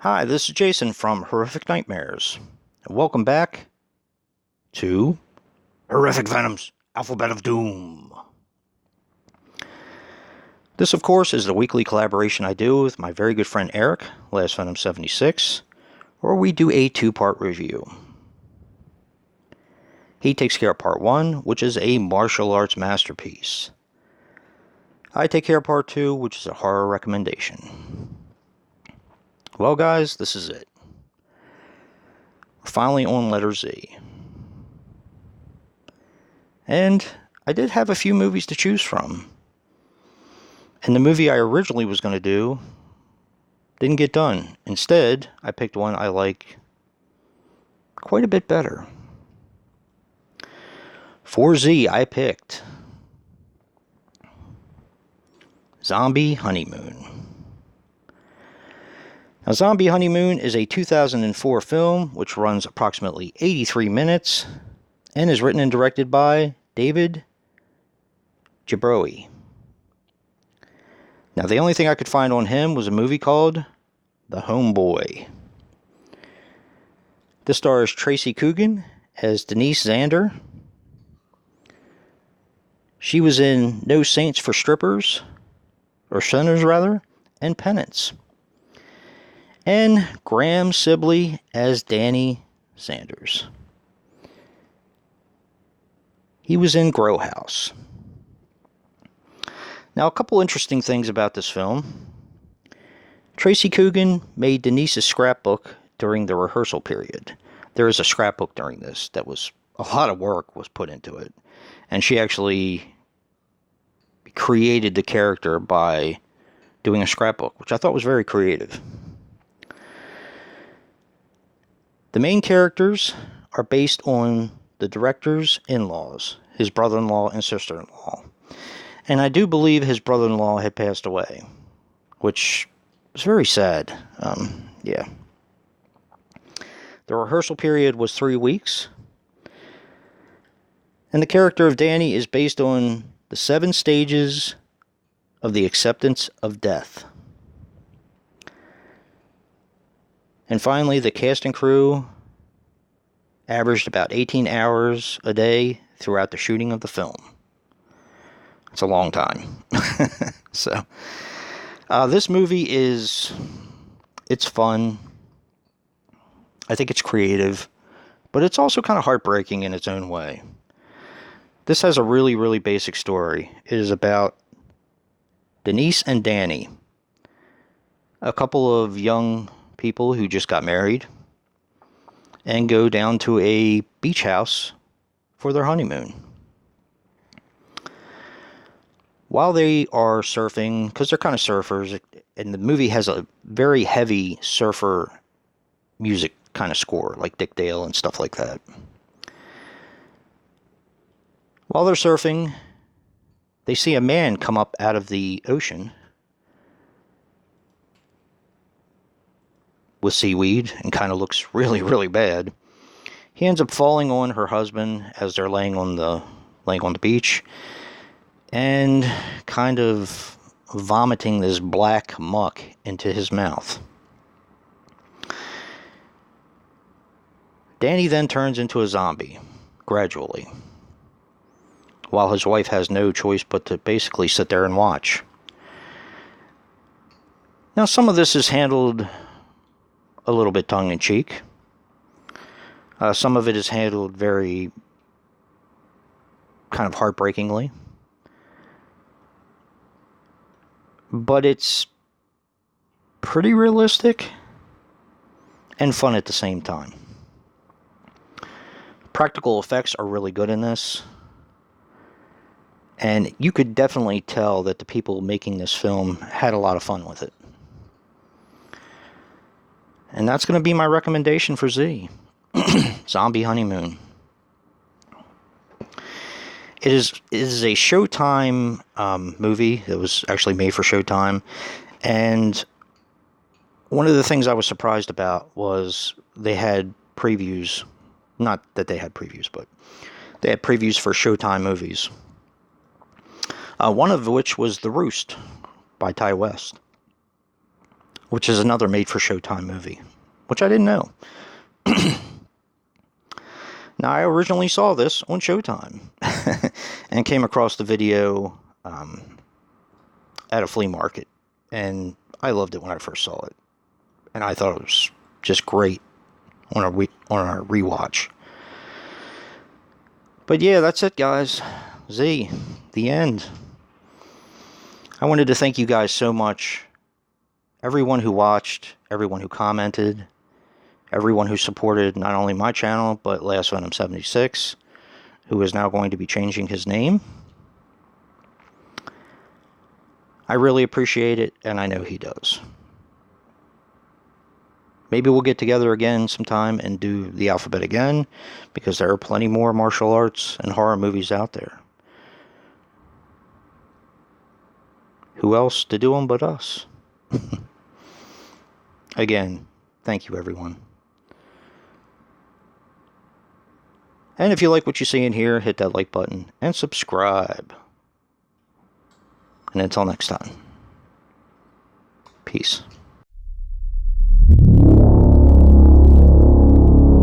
Hi, this is Jason from Horrific Nightmares. And welcome back to Horrific Venoms Alphabet of Doom. This, of course, is the weekly collaboration I do with my very good friend Eric, Last Venom 76, where we do a two-part review. He takes care of part 1, which is a martial arts masterpiece. I take care of part 2, which is a horror recommendation. Well, guys, this is it. We're finally on letter Z. And I did have a few movies to choose from. And the movie I originally was going to do didn't get done. Instead, I picked one I like quite a bit better. For Z, I picked Zombie Honeymoon. Now, Zombie Honeymoon is a 2004 film which runs approximately 83 minutes and is written and directed by David Jabroni. Now, the only thing I could find on him was a movie called The Homeboy. This stars Tracy Coogan as Denise Zander. She was in No Saints for Strippers, or Sinners rather, and Penance. And Graham Sibley as Danny Sanders. He was in Grow House. Now, a couple interesting things about this film. Tracy Coogan made Denise's scrapbook during the rehearsal period. There is a scrapbook during this that was a lot of work was put into it. And she actually created the character by doing a scrapbook, which I thought was very creative. The main characters are based on the director's in-laws, his brother-in-law and sister-in-law. And I do believe his brother-in-law had passed away, which was very sad. Yeah. The rehearsal period was 3 weeks. And the character of Danny is based on the 7 stages of the acceptance of death. And finally, the cast and crew averaged about 18 hours a day throughout the shooting of the film. It's a long time. So, this movie it's fun. I think it's creative, but it's also kind of heartbreaking in its own way. This has a really, really basic story. It is about Denise and Danny, a couple of young people who just got married and go down to a beach house for their honeymoon. While they are surfing, because they're kind of surfers, and the movie has a very heavy surfer music kind of score, like Dick Dale and stuff like that. While they're surfing, they see a man come up out of the ocean with seaweed and kind of looks really, really bad. He ends up falling on her husband as they're laying on the beach and kind of vomiting this black muck into his mouth. Danny then turns into a zombie, gradually, while his wife has no choice but to basically sit there and watch. Now, some of this is handled a little bit tongue-in-cheek. Some of it is handled very kind of heartbreakingly. But it's pretty realistic and fun at the same time. Practical effects are really good in this. And you could definitely tell that the people making this film had a lot of fun with it. And that's going to be my recommendation for Z. Zombie Honeymoon. It is a Showtime movie that was actually made for Showtime. And one of the things I was surprised about was they had previews. Not that they had previews, but they had previews for Showtime movies. One of which was The Roost by Ty West. which is another made-for-Showtime movie, which I didn't know. Now, I originally saw this on Showtime and came across the video at a flea market, and I loved it when I first saw it, and I thought it was just great on our rewatch. But yeah, that's it, guys. Z, the end. I wanted to thank you guys so much. Everyone who watched, everyone who commented, everyone who supported not only my channel, but Last Venom 76, who is now going to be changing his name. I really appreciate it, and I know he does. Maybe we'll get together again sometime and do the alphabet again, because there are plenty more martial arts and horror movies out there. Who else to do them but us? Again, thank you, everyone. And if you like what you see in here, hit that like button and subscribe. And until next time, peace.